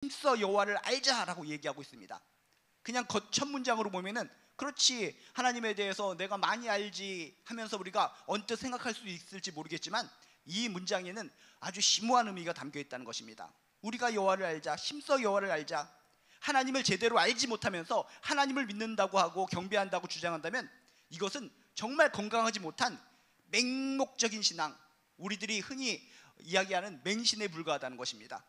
힘써 여호와를 알자라고 얘기하고 있습니다. 그냥 첫 문장으로 보면은 그렇지, 하나님에 대해서 내가 많이 알지 하면서 우리가 언뜻 생각할 수 있을지 모르겠지만 이 문장에는 아주 심오한 의미가 담겨 있다는 것입니다. 우리가 여호와를 알자, 힘써 여호와를 알자. 하나님을 제대로 알지 못하면서 하나님을 믿는다고 하고 경배한다고 주장한다면 이것은 정말 건강하지 못한 맹목적인 신앙, 우리들이 흔히 이야기하는 맹신에 불과하다는 것입니다.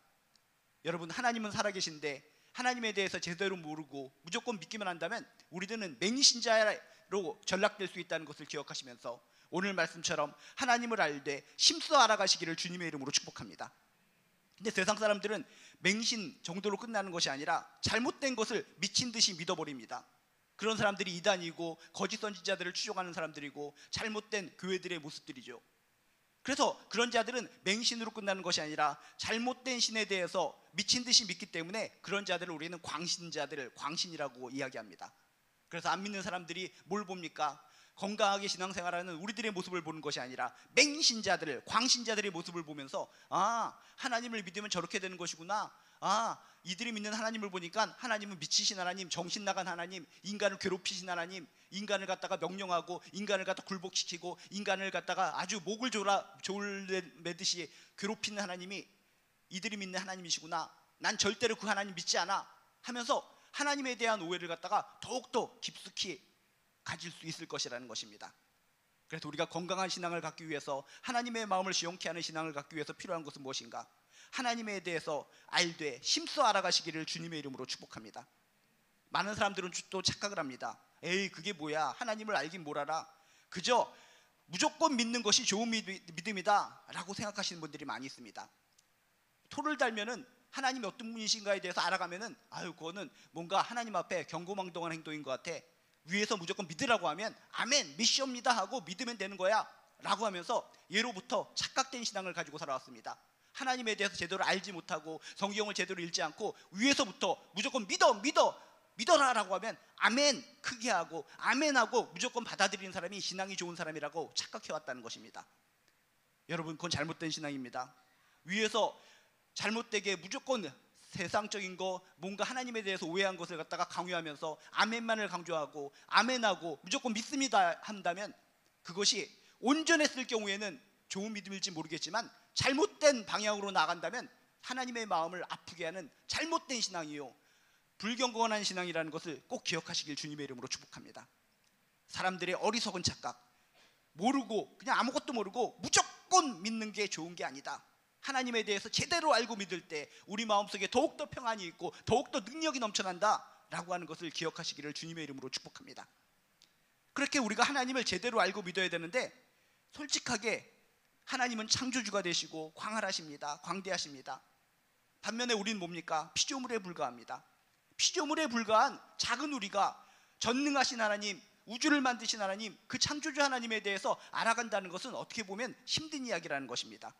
여러분, 하나님은 살아계신데 하나님에 대해서 제대로 모르고 무조건 믿기만 한다면 우리들은 맹신자로 전락될 수 있다는 것을 기억하시면서 오늘 말씀처럼 하나님을 알되 심써 알아가시기를 주님의 이름으로 축복합니다. 근데 세상 사람들은 맹신 정도로 끝나는 것이 아니라 잘못된 것을 미친 듯이 믿어버립니다. 그런 사람들이 이단이고 거짓 선지자들을 추종하는 사람들이고 잘못된 교회들의 모습들이죠. 그래서 그런 자들은 맹신으로 끝나는 것이 아니라 잘못된 신에 대해서 미친 듯이 믿기 때문에 그런 자들을 우리는 광신자들을 광신이라고 이야기합니다. 그래서 안 믿는 사람들이 뭘 봅니까? 건강하게 신앙생활하는 우리들의 모습을 보는 것이 아니라 맹신자들을, 광신자들의 모습을 보면서 아, 하나님을 믿으면 저렇게 되는 것이구나. 아, 이들이 믿는 하나님을 보니까 하나님은 미치신 하나님, 정신 나간 하나님, 인간을 괴롭히신 하나님, 인간을 갖다가 명령하고 인간을 갖다 굴복시키고 인간을 갖다가 아주 목을 졸매듯이 괴롭히는 하나님이 이들이 믿는 하나님이시구나. 난 절대로 그 하나님 믿지 않아 하면서 하나님에 대한 오해를 갖다가 더욱더 깊숙이 가질 수 있을 것이라는 것입니다. 그래서 우리가 건강한 신앙을 갖기 위해서, 하나님의 마음을 시원케 하는 신앙을 갖기 위해서 필요한 것은 무엇인가? 하나님에 대해서 알되 심써 알아가시기를 주님의 이름으로 축복합니다. 많은 사람들은 또 착각을 합니다. 에이, 그게 뭐야, 하나님을 알긴 뭘 알아, 그저 무조건 믿는 것이 좋은 믿음이다 라고 생각하시는 분들이 많이 있습니다. 토를 달면은 하나님이 어떤 분이신가에 대해서 알아가면은 아유, 그거는 뭔가 하나님 앞에 경고망동한 행동인 것 같아, 위에서 무조건 믿으라고 하면 아멘 미시옵니다 하고 믿으면 되는 거야 라고 하면서 예로부터 착각된 신앙을 가지고 살아왔습니다. 하나님에 대해서 제대로 알지 못하고 성경을 제대로 읽지 않고 위에서부터 무조건 믿어라 라고 하면 아멘 크게 하고 아멘하고 무조건 받아들이는 사람이 신앙이 좋은 사람이라고 착각해왔다는 것입니다. 여러분, 그건 잘못된 신앙입니다. 위에서 잘못되게 무조건 세상적인 거, 뭔가 하나님에 대해서 오해한 것을 갖다가 강요하면서 아멘만을 강조하고 아멘하고 무조건 믿습니다 한다면 그것이 온전했을 경우에는 좋은 믿음일지 모르겠지만 잘못된 방향으로 나간다면 하나님의 마음을 아프게 하는 잘못된 신앙이요, 불경건한 신앙이라는 것을 꼭 기억하시길 주님의 이름으로 축복합니다. 사람들의 어리석은 착각, 모르고 그냥 아무것도 모르고 무조건 믿는 게 좋은 게 아니다. 하나님에 대해서 제대로 알고 믿을 때 우리 마음속에 더욱더 평안이 있고 더욱더 능력이 넘쳐난다 라고 하는 것을 기억하시기를 주님의 이름으로 축복합니다. 그렇게 우리가 하나님을 제대로 알고 믿어야 되는데, 솔직하게 하나님은 창조주가 되시고 광활하십니다. 광대하십니다. 반면에 우리는 뭡니까? 피조물에 불과합니다. 피조물에 불과한 작은 우리가 전능하신 하나님, 우주를 만드신 하나님, 그 창조주 하나님에 대해서 알아간다는 것은 어떻게 보면 힘든 이야기라는 것입니다.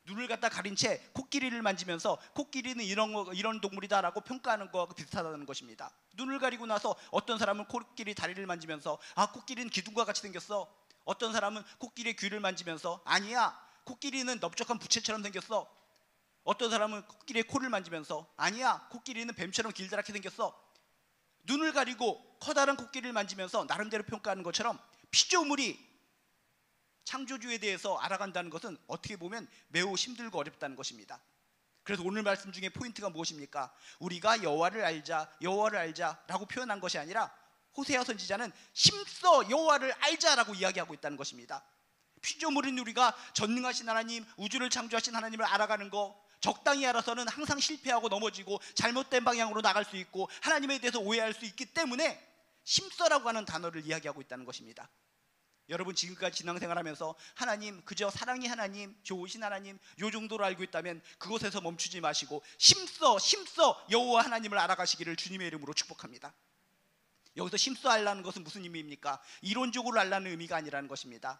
눈을 갖다 가린 채 코끼리를 만지면서 코끼리는 이런 동물이다라고 평가하는 것과 비슷하다는 것입니다. 눈을 가리고 나서 어떤 사람은 코끼리 다리를 만지면서 아, 코끼리는 기둥과 같이 생겼어. 어떤 사람은 코끼리의 귀를 만지면서 아니야, 코끼리는 넓적한 부채처럼 생겼어. 어떤 사람은 코끼리의 코를 만지면서 아니야, 코끼리는 뱀처럼 길다랗게 생겼어. 눈을 가리고 커다란 코끼리를 만지면서 나름대로 평가하는 것처럼 피조물이 창조주에 대해서 알아간다는 것은 어떻게 보면 매우 힘들고 어렵다는 것입니다. 그래서 오늘 말씀 중에 포인트가 무엇입니까? 우리가 여호와를 알자 라고 표현한 것이 아니라 호세아 선지자는 심써 여호와를 알자라고 이야기하고 있다는 것입니다. 피조물인 우리가 전능하신 하나님, 우주를 창조하신 하나님을 알아가는 거, 적당히 알아서는 항상 실패하고 넘어지고 잘못된 방향으로 나갈 수 있고 하나님에 대해서 오해할 수 있기 때문에 심써라고 하는 단어를 이야기하고 있다는 것입니다. 여러분, 지금까지 신앙생활하면서 하나님, 그저 사랑의 하나님, 좋으신 하나님 요 정도로 알고 있다면 그곳에서 멈추지 마시고 심써 여호와 하나님을 알아가시기를 주님의 이름으로 축복합니다. 여기서 심써 알라는 것은 무슨 의미입니까? 이론적으로 알라는 의미가 아니라는 것입니다.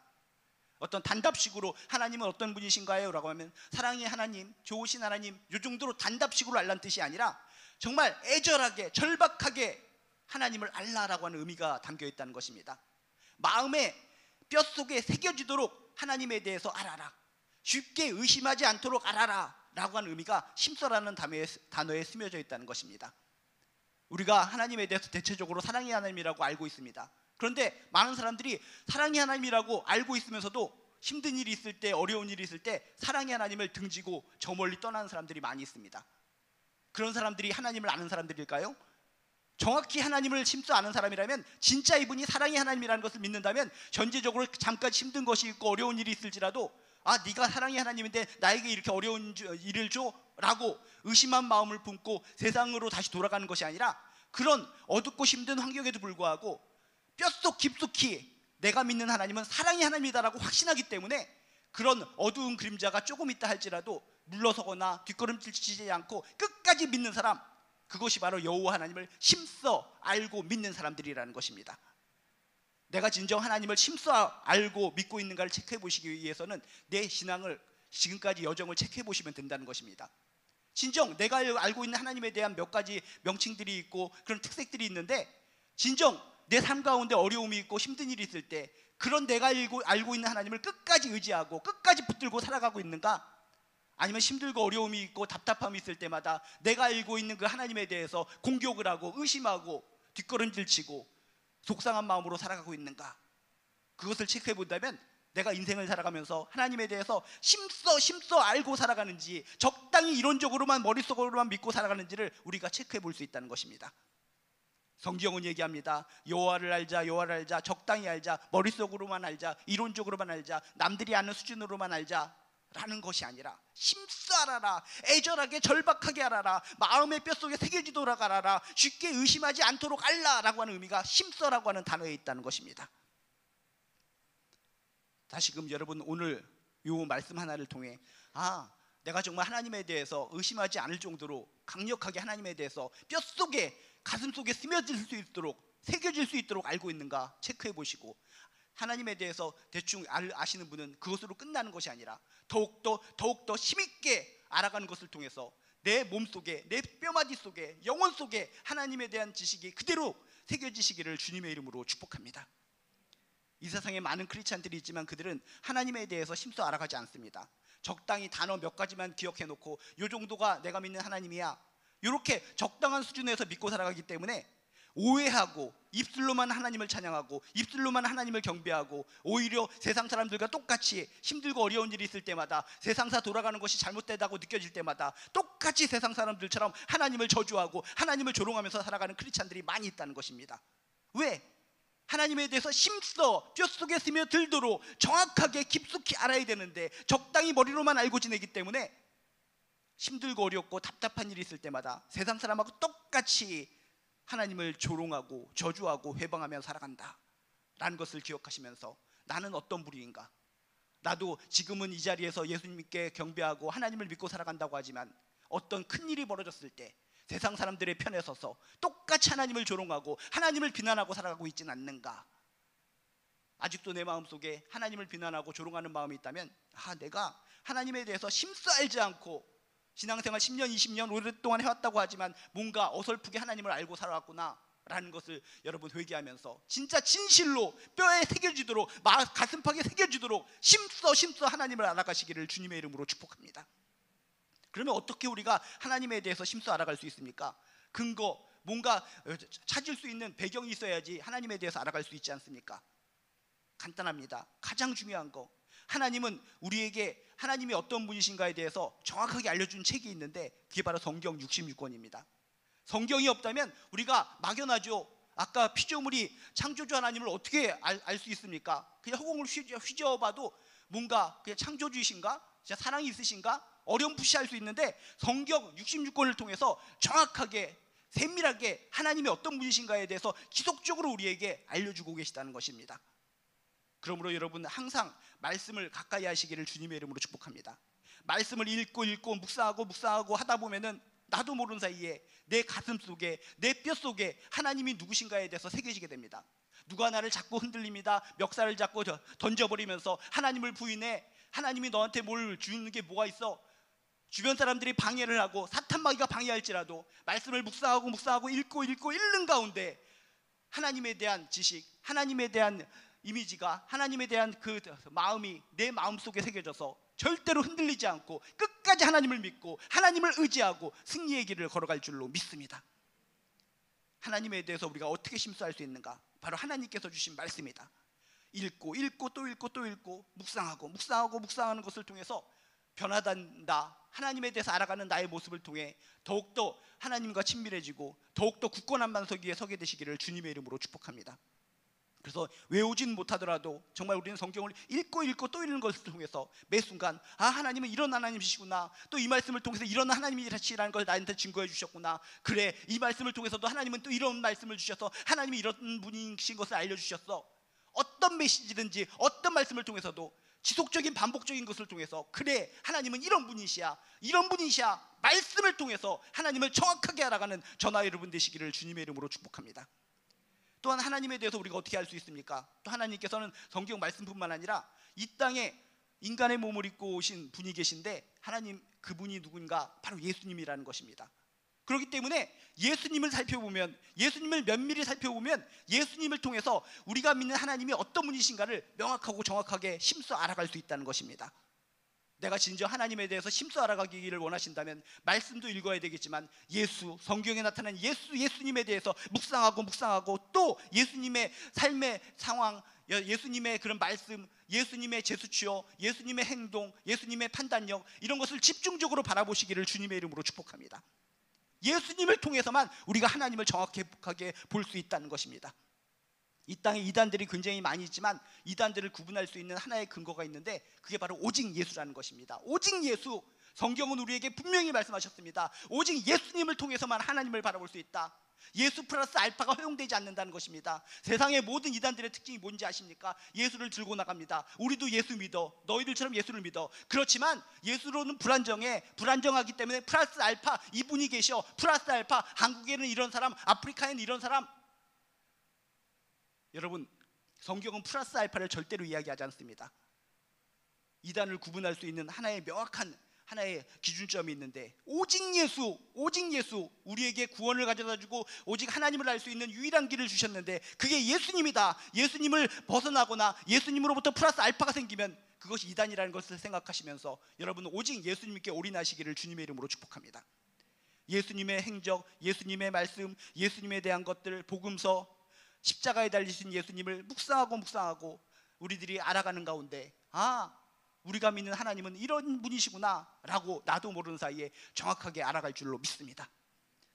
어떤 단답식으로 하나님은 어떤 분이신가요? 라고 하면 사랑의 하나님, 좋으신 하나님 요 정도로 단답식으로 알라는 뜻이 아니라 정말 애절하게 절박하게 하나님을 알라라고 하는 의미가 담겨 있다는 것입니다. 마음에 뼛속에 새겨지도록 하나님에 대해서 알아라. 쉽게 의심하지 않도록 알아라. 라고 하는 의미가 심서라는 단어에 스며져 있다는 것입니다. 우리가 하나님에 대해서 대체적으로 사랑의 하나님이라고 알고 있습니다. 그런데 많은 사람들이 사랑의 하나님이라고 알고 있으면서도 힘든 일이 있을 때, 어려운 일이 있을 때 사랑의 하나님을 등지고 저 멀리 떠나는 사람들이 많이 있습니다. 그런 사람들이 하나님을 아는 사람들일까요? 정확히 하나님을 심써 아는 사람이라면, 진짜 이분이 사랑의 하나님이라는 것을 믿는다면, 현재적으로 잠깐 힘든 것이 있고 어려운 일이 있을지라도 네가 사랑의 하나님인데 나에게 이렇게 어려운 일을 줘? 라고 의심한 마음을 품고 세상으로 다시 돌아가는 것이 아니라, 그런 어둡고 힘든 환경에도 불구하고 뼛속 깊숙이 내가 믿는 하나님은 사랑의 하나님이다라고 확신하기 때문에 그런 어두운 그림자가 조금 있다 할지라도 물러서거나 뒷걸음질치지 않고 끝까지 믿는 사람, 그것이 바로 여호와 하나님을 심써 알고 믿는 사람들이라는 것입니다. 내가 진정 하나님을 심써 알고 믿고 있는가를 체크해 보시기 위해서는 내 신앙을, 지금까지 여정을 체크해 보시면 된다는 것입니다. 진정 내가 알고 있는 하나님에 대한 몇 가지 명칭들이 있고 그런 특색들이 있는데, 진정 내 삶 가운데 어려움이 있고 힘든 일이 있을 때 그런 내가 알고 있는 하나님을 끝까지 의지하고 끝까지 붙들고 살아가고 있는가? 아니면 힘들고 어려움이 있고 답답함이 있을 때마다 내가 알고 있는 그 하나님에 대해서 공격을 하고 의심하고 뒷걸음질치고 속상한 마음으로 살아가고 있는가? 그것을 체크해 본다면 내가 인생을 살아가면서 하나님에 대해서 심써 알고 살아가는지, 적당히 이론적으로만 머릿속으로만 믿고 살아가는지를 우리가 체크해 볼 수 있다는 것입니다. 성경은 얘기합니다. 여호와를 알자, 적당히 알자, 머릿속으로만 알자, 이론적으로만 알자, 남들이 아는 수준으로만 알자 라는 것이 아니라 심써 알아라, 애절하게 절박하게 알아라, 마음의 뼛속에 새겨지도록 알아라, 쉽게 의심하지 않도록 알라라고 하는 의미가 심써라고 하는 단어에 있다는 것입니다. 다시금 여러분, 오늘 이 말씀 하나를 통해 내가 정말 하나님에 대해서 의심하지 않을 정도로 강력하게 하나님에 대해서 뼛속에, 가슴속에 스며들 수 있도록, 새겨질 수 있도록 알고 있는가 체크해 보시고, 하나님에 대해서 대충 아시는 분은 그것으로 끝나는 것이 아니라 더욱더 힘있게 알아가는 것을 통해서 내 몸속에, 내 뼈마디 속에, 영혼 속에 하나님에 대한 지식이 그대로 새겨지시기를 주님의 이름으로 축복합니다. 이 세상에 많은 크리스찬들이 있지만 그들은 하나님에 대해서 심써 알아가지 않습니다. 적당히 단어 몇 가지만 기억해 놓고 이 정도가 내가 믿는 하나님이야, 이렇게 적당한 수준에서 믿고 살아가기 때문에 오해하고 입술로만 하나님을 찬양하고 입술로만 하나님을 경배하고, 오히려 세상 사람들과 똑같이 힘들고 어려운 일이 있을 때마다, 세상사 돌아가는 것이 잘못되다고 느껴질 때마다 똑같이 세상 사람들처럼 하나님을 저주하고 하나님을 조롱하면서 살아가는 크리스찬들이 많이 있다는 것입니다. 왜? 하나님에 대해서 심써 뼛속에 스며들도록 정확하게 깊숙이 알아야 되는데 적당히 머리로만 알고 지내기 때문에 힘들고 어렵고 답답한 일이 있을 때마다 세상 사람하고 똑같이 하나님을 조롱하고 저주하고 회방하며 살아간다 라는 것을 기억하시면서, 나는 어떤 부류인가? 나도 지금은 이 자리에서 예수님께 경배하고 하나님을 믿고 살아간다고 하지만 어떤 큰일이 벌어졌을 때 세상 사람들의 편에 서서 똑같이 하나님을 조롱하고 하나님을 비난하고 살아가고 있지는 않는가? 아직도 내 마음속에 하나님을 비난하고 조롱하는 마음이 있다면, 내가 하나님에 대해서 심써 알지 않고 신앙생활 10년, 20년 오랫동안 해왔다고 하지만 뭔가 어설프게 하나님을 알고 살아왔구나 라는 것을 여러분 회개하면서 진짜 진실로 뼈에 새겨지도록, 가슴팍에 새겨지도록 심써 하나님을 알아가시기를 주님의 이름으로 축복합니다. 그러면 어떻게 우리가 하나님에 대해서 심써 알아갈 수 있습니까? 근거, 뭔가 찾을 수 있는 배경이 있어야지 하나님에 대해서 알아갈 수 있지 않습니까? 간단합니다. 가장 중요한 거, 하나님은 우리에게 하나님이 어떤 분이신가에 대해서 정확하게 알려준 책이 있는데 그게 바로 성경 66권입니다. 성경이 없다면 우리가 막연하죠. 아까 피조물이 창조주 하나님을 어떻게 알 수 있습니까? 그냥 허공을 휘저어봐도 뭔가 그냥 창조주이신가? 진짜 사랑이 있으신가? 어렴풋이 할 수 있는데 성경 66권을 통해서 정확하게 세밀하게 하나님이 어떤 분이신가에 대해서 지속적으로 우리에게 알려주고 계시다는 것입니다. 그러므로 여러분, 항상 말씀을 가까이 하시기를 주님의 이름으로 축복합니다. 말씀을 읽고 묵상하고 하다 보면은 나도 모르는 사이에 내 가슴 속에, 내 뼈 속에 하나님이 누구신가에 대해서 새겨지게 됩니다. 누가 나를 자꾸 흔들립니다. 멱살을 잡고 던져버리면서 하나님을 부인해. 하나님이 너한테 뭘 주는 게 뭐가 있어? 주변 사람들이 방해를 하고 사탄마귀가 방해할지라도 말씀을 묵상하고 읽고 읽는 가운데 하나님에 대한 지식, 하나님에 대한 이미지가, 하나님에 대한 그 마음이 내 마음속에 새겨져서 절대로 흔들리지 않고 끝까지 하나님을 믿고 하나님을 의지하고 승리의 길을 걸어갈 줄로 믿습니다. 하나님에 대해서 우리가 어떻게 심수할 수 있는가? 바로 하나님께서 주신 말씀이다. 읽고 또 읽고 묵상하는 것을 통해서 변화된다. 하나님에 대해서 알아가는 나의 모습을 통해 더욱더 하나님과 친밀해지고 더욱더 굳건한 반석 위에 서게 되시기를 주님의 이름으로 축복합니다. 그래서 외우진 못하더라도 정말 우리는 성경을 읽고 또 읽는 것을 통해서 매 순간 하나님은 이런 하나님이시구나, 또 이 말씀을 통해서 이런 하나님이시라는 걸 나한테 증거해 주셨구나, 그래 이 말씀을 통해서도 하나님은 또 이런 말씀을 주셔서 하나님이 이런 분이신 것을 알려주셨어. 어떤 메시지든지 어떤 말씀을 통해서도 지속적인 반복적인 것을 통해서 그래 하나님은 이런 분이시야 말씀을 통해서 하나님을 정확하게 알아가는 저나 여러분 되시기를 주님의 이름으로 축복합니다. 또한 하나님에 대해서 우리가 어떻게 알 수 있습니까? 또 하나님께서는 성경 말씀뿐만 아니라 이 땅에 인간의 몸을 입고 오신 분이 계신데 하나님 그분이 누군가? 바로 예수님이라는 것입니다. 그렇기 때문에 예수님을 살펴보면, 예수님을 면밀히 살펴보면 예수님을 통해서 우리가 믿는 하나님이 어떤 분이신가를 명확하고 정확하게 심수 알아갈 수 있다는 것입니다. 내가 진짜 하나님에 대해서 심수 알아가기를 원하신다면 말씀도 읽어야 되겠지만 성경에 나타난 예수님에 대해서 묵상하고 또 예수님의 삶의 상황, 예수님의 그런 말씀, 예수님의 제수치여, 예수님의 행동, 예수님의 판단력, 이런 것을 집중적으로 바라보시기를 주님의 이름으로 축복합니다. 예수님을 통해서만 우리가 하나님을 정확하게 볼 수 있다는 것입니다. 이 땅에 이단들이 굉장히 많이 있지만 이단들을 구분할 수 있는 하나의 근거가 있는데 그게 바로 오직 예수라는 것입니다. 오직 예수. 성경은 우리에게 분명히 말씀하셨습니다. 오직 예수님을 통해서만 하나님을 바라볼 수 있다. 예수 플러스 알파가 허용되지 않는다는 것입니다. 세상의 모든 이단들의 특징이 뭔지 아십니까? 예수를 들고 나갑니다. 우리도 예수 믿어, 너희들처럼 예수를 믿어. 그렇지만 예수로는 불안정하기 때문에 플러스 알파 이분이 계셔. 플러스 알파, 한국에는 이런 사람, 아프리카에는 이런 사람. 여러분, 성경은 플러스 알파를 절대로 이야기하지 않습니다. 이단을 구분할 수 있는 하나의 명확한 하나의 기준점이 있는데 오직 예수, 우리에게 구원을 가져다주고 오직 하나님을 알 수 있는 유일한 길을 주셨는데 그게 예수님이다. 예수님을 벗어나거나 예수님으로부터 플러스 알파가 생기면 그것이 이단이라는 것을 생각하시면서 여러분은 오직 예수님께 올인하시기를 주님의 이름으로 축복합니다. 예수님의 행적, 예수님의 말씀, 예수님에 대한 것들, 복음서, 십자가에 달리신 예수님을 묵상하고 우리들이 알아가는 가운데 우리가 믿는 하나님은 이런 분이시구나 라고 나도 모르는 사이에 정확하게 알아갈 줄로 믿습니다.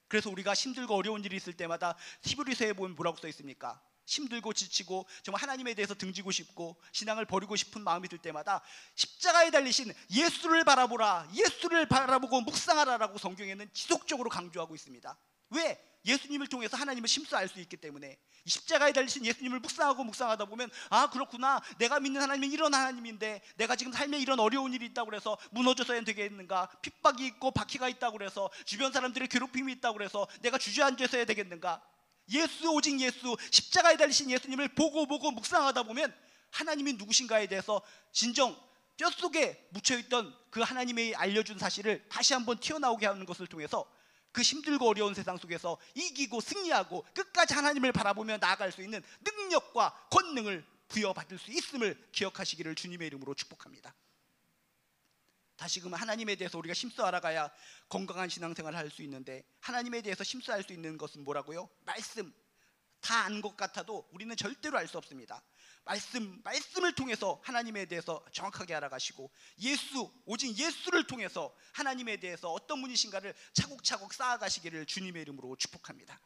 그래서 우리가 힘들고 어려운 일이 있을 때마다 히브리서에 보면 뭐라고 써 있습니까? 힘들고 지치고 정말 하나님에 대해서 등지고 싶고 신앙을 버리고 싶은 마음이 들 때마다 십자가에 달리신 예수를 바라보라, 예수를 바라보고 묵상하라라고 성경에는 지속적으로 강조하고 있습니다. 왜? 예수님을 통해서 하나님을 심수할 수 있기 때문에. 십자가에 달리신 예수님을 묵상하다 보면 그렇구나, 내가 믿는 하나님은 이런 하나님인데 내가 지금 삶에 이런 어려운 일이 있다고 해서 무너져서야 되겠는가? 핍박이 있고 박해가 있다고 해서 주변 사람들의 괴롭힘이 있다고 해서 내가 주저앉아서야 되겠는가? 오직 예수, 십자가에 달리신 예수님을 보고 묵상하다 보면 하나님이 누구신가에 대해서 진정 뼛속에 묻혀있던 그 하나님이 알려준 사실을 다시 한번 튀어나오게 하는 것을 통해서 그 힘들고 어려운 세상 속에서 이기고 승리하고 끝까지 하나님을 바라보며 나아갈 수 있는 능력과 권능을 부여받을 수 있음을 기억하시기를 주님의 이름으로 축복합니다. 다시금 하나님에 대해서 우리가 심수 알아가야 건강한 신앙생활을 할 수 있는데 하나님에 대해서 심수할 수 있는 것은 뭐라고요? 말씀. 다 아는 것 같아도 우리는 절대로 알 수 없습니다. 말씀을 통해서 하나님에 대해서 정확하게 알아가시고 오직 예수를 통해서 하나님에 대해서 어떤 분이신가를 차곡차곡 쌓아가시기를 주님의 이름으로 축복합니다.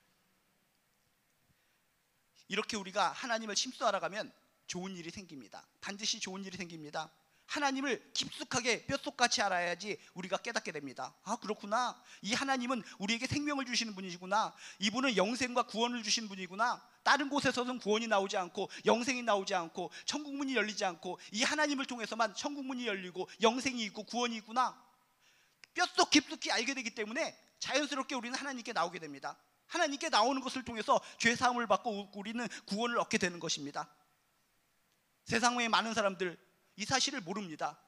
이렇게 우리가 하나님을 심수 알아가면 좋은 일이 생깁니다. 반드시 좋은 일이 생깁니다. 하나님을 깊숙하게 뼛속같이 알아야지 우리가 깨닫게 됩니다. 그렇구나, 이 하나님은 우리에게 생명을 주시는 분이시구나, 이분은 영생과 구원을 주시는 분이구나. 다른 곳에서는 구원이 나오지 않고 영생이 나오지 않고 천국문이 열리지 않고 이 하나님을 통해서만 천국문이 열리고 영생이 있고 구원이 있구나. 뼛속 깊숙이 알게 되기 때문에 자연스럽게 우리는 하나님께 나오게 됩니다. 하나님께 나오는 것을 통해서 죄사함을 받고 우리는 구원을 얻게 되는 것입니다. 세상에 많은 사람들 이 사실을 모릅니다.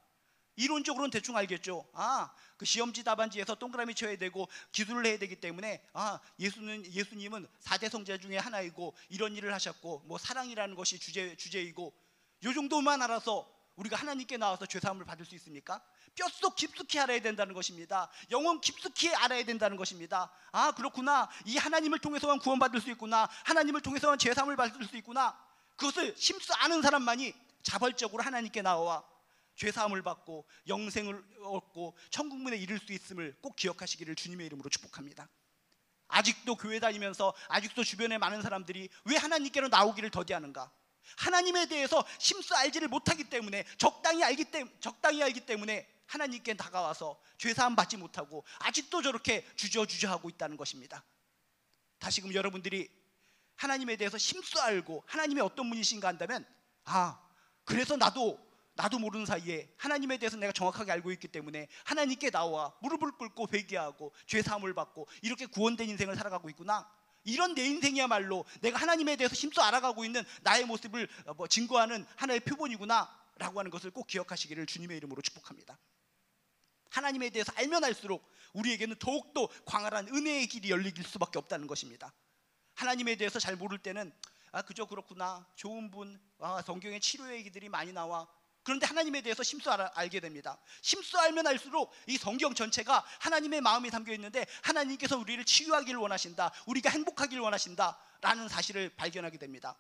이론적으로는 대충 알겠죠. 그 시험지 답안지에서 동그라미 쳐야 되고 기술을 해야 되기 때문에 예수님은 4대 성자 중에 하나이고 이런 일을 하셨고 뭐 사랑이라는 것이 주제이고 요 정도만 알아서 우리가 하나님께 나와서 죄사함을 받을 수 있습니까? 뼛속 깊숙이 알아야 된다는 것입니다. 영혼 깊숙이 알아야 된다는 것입니다. 아, 그렇구나. 이 하나님을 통해서만 구원받을 수 있구나. 하나님을 통해서만 죄사함을 받을 수 있구나. 그것을 심수 아는 사람만이 자발적으로 하나님께 나와 죄사함을 받고 영생을 얻고 천국문에 이를 수 있음을 꼭 기억하시기를 주님의 이름으로 축복합니다. 아직도 교회 다니면서 아직도 주변에 많은 사람들이 왜 하나님께로 나오기를 더디하는가? 하나님에 대해서 심수 알지를 못하기 때문에, 적당히 알기 때문에 하나님께 다가와서 죄사함 받지 못하고 아직도 저렇게 주저하고 있다는 것입니다. 다시금 여러분들이 하나님에 대해서 심수 알고 하나님의 어떤 분이신가 한다면, 아, 그래서 나도 모르는 사이에 하나님에 대해서 내가 정확하게 알고 있기 때문에 하나님께 나와 무릎을 꿇고 회개하고 죄사함을 받고 이렇게 구원된 인생을 살아가고 있구나. 이런 내 인생이야말로 내가 하나님에 대해서 심수 알아가고 있는 나의 모습을 증거하는 하나의 표본이구나 라고 하는 것을 꼭 기억하시기를 주님의 이름으로 축복합니다. 하나님에 대해서 알면 알수록 우리에게는 더욱더 광활한 은혜의 길이 열릴 수밖에 없다는 것입니다. 하나님에 대해서 잘 모를 때는 그저 그렇구나, 좋은 분, 성경에 치료의 얘기들이 많이 나와. 그런데 하나님에 대해서 심수 알게 됩니다. 심수 알면 알수록 이 성경 전체가 하나님의 마음이 담겨 있는데 하나님께서 우리를 치유하기를 원하신다, 우리가 행복하기를 원하신다 라는 사실을 발견하게 됩니다.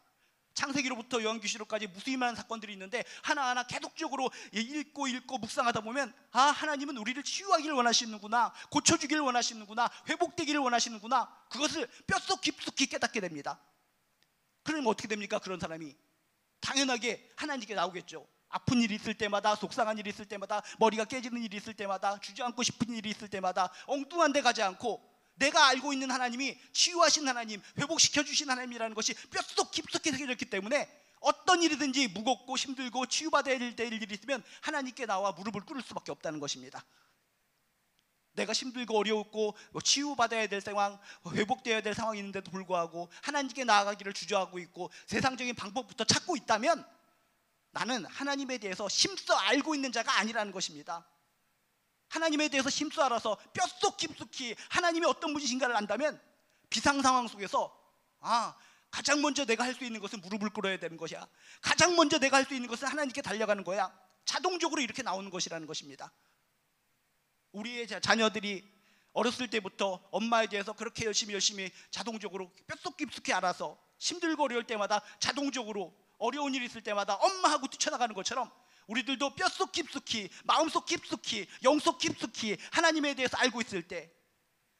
창세기로부터 요한계시록까지 무수히 사건들이 있는데 하나하나 계속적으로 읽고 묵상하다 보면, 아, 하나님은 우리를 치유하기를 원하시는구나, 고쳐주기를 원하시는구나, 회복되기를 원하시는구나, 그것을 뼛속 깊숙이 깨닫게 됩니다. 그러면 어떻게 됩니까? 그런 사람이 당연하게 하나님께 나오겠죠. 아픈 일이 있을 때마다, 속상한 일이 있을 때마다, 머리가 깨지는 일이 있을 때마다, 주저앉고 싶은 일이 있을 때마다 엉뚱한 데 가지 않고 내가 알고 있는 하나님이 치유하신 하나님, 회복시켜 주신 하나님이라는 것이 뼛속 깊숙이 새겨졌기 때문에 어떤 일이든지 무겁고 힘들고 치유받아야 될 일이 있으면 하나님께 나와 무릎을 꿇을 수밖에 없다는 것입니다. 내가 힘들고 어려웠고 치유받아야 될 상황, 회복되어야 될 상황이 있는데도 불구하고 하나님께 나아가기를 주저하고 있고 세상적인 방법부터 찾고 있다면 나는 하나님에 대해서 심써 알고 있는 자가 아니라는 것입니다. 하나님에 대해서 심써 알아서 뼛속 깊숙이 하나님이 어떤 분이신가를 안다면 비상상황 속에서, 아, 가장 먼저 내가 할 수 있는 것은 무릎을 꿇어야 되는 것이야, 가장 먼저 내가 할 수 있는 것은 하나님께 달려가는 거야, 자동적으로 이렇게 나오는 것이라는 것입니다. 우리의 자녀들이 어렸을 때부터 엄마에 대해서 그렇게 열심히 자동적으로 뼛속 깊숙이 알아서 힘들고 어려울 때마다 자동적으로 어려운 일이 있을 때마다 엄마하고 뛰쳐나가는 것처럼 우리들도 뼛속 깊숙이, 마음속 깊숙이, 영속 깊숙이 하나님에 대해서 알고 있을 때,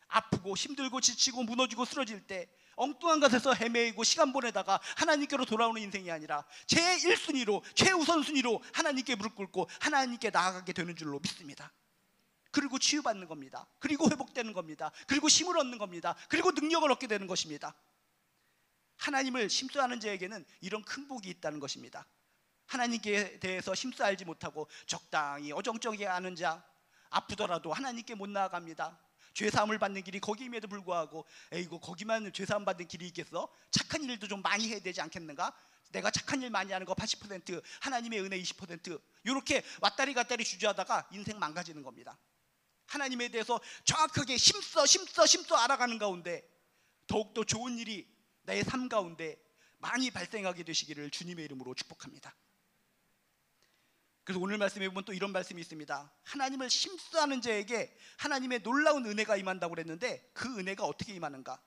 아프고 힘들고 지치고 무너지고 쓰러질 때 엉뚱한 것에서 헤매이고 시간 보내다가 하나님께로 돌아오는 인생이 아니라 제1순위로, 최우선순위로 하나님께 무릎 꿇고 하나님께 나아가게 되는 줄로 믿습니다. 그리고 치유받는 겁니다. 그리고 회복되는 겁니다. 그리고 힘을 얻는 겁니다. 그리고 능력을 얻게 되는 것입니다. 하나님을 심수하는 자에게는 이런 큰 복이 있다는 것입니다. 하나님께 대해서 심수 알지 못하고 적당히 어정쩡하게 아는 자, 아프더라도 하나님께 못 나아갑니다. 죄사함을 받는 길이 거기임에도 불구하고, 에이고 거기만 죄사함 받는 길이 있겠어? 착한 일도 좀 많이 해야 되지 않겠는가? 내가 착한 일 많이 하는 거 80%, 하나님의 은혜 20%, 이렇게 왔다리 갔다리 주저하다가 인생 망가지는 겁니다. 하나님에 대해서 정확하게 심써 알아가는 가운데 더욱더 좋은 일이 내 삶 가운데 많이 발생하게 되시기를 주님의 이름으로 축복합니다. 그래서 오늘 말씀에 보면 또 이런 말씀이 있습니다. 하나님을 심수하는 자에게 하나님의 놀라운 은혜가 임한다고 그랬는데 그 은혜가 어떻게 임하는가?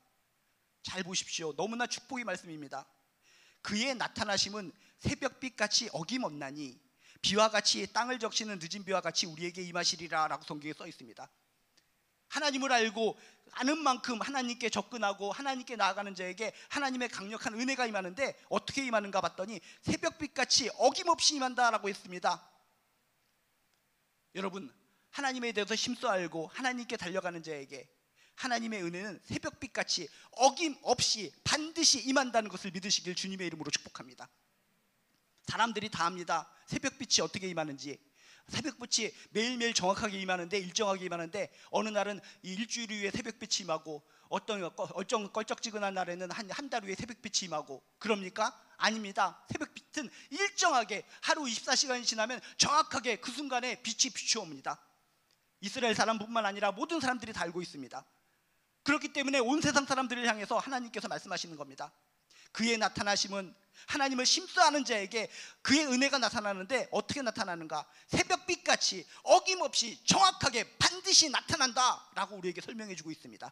잘 보십시오. 너무나 축복의 말씀입니다. 그의 나타나심은 새벽빛같이 어김없나니 비와 같이 땅을 적시는 늦은 비와 같이 우리에게 임하시리라 라고 성경에 써 있습니다. 하나님을 알고 아는 만큼 하나님께 접근하고 하나님께 나아가는 자에게 하나님의 강력한 은혜가 임하는데 어떻게 임하는가 봤더니 새벽빛같이 어김없이 임한다라고 했습니다. 여러분, 하나님에 대해서 심써 알고 하나님께 달려가는 자에게 하나님의 은혜는 새벽빛같이 어김없이 반드시 임한다는 것을 믿으시길 주님의 이름으로 축복합니다. 사람들이 다 압니다. 새벽빛이 어떻게 임하는지. 새벽빛이 매일매일 정확하게 임하는데, 일정하게 임하는데 어느 날은 일주일 후에 새벽빛이 임하고 어떤 껄쩍지근한 날에는 한 달 후에 새벽빛이 임하고 그럽니까? 아닙니다. 새벽빛은 일정하게 하루 24시간이 지나면 정확하게 그 순간에 빛이 비추옵니다. 이스라엘 사람뿐만 아니라 모든 사람들이 다 알고 있습니다. 그렇기 때문에 온 세상 사람들을 향해서 하나님께서 말씀하시는 겁니다. 그의 나타나심은 하나님을 심수하는 자에게 그의 은혜가 나타나는데 어떻게 나타나는가? 새벽빛같이 어김없이 정확하게 반드시 나타난다 라고 우리에게 설명해 주고 있습니다.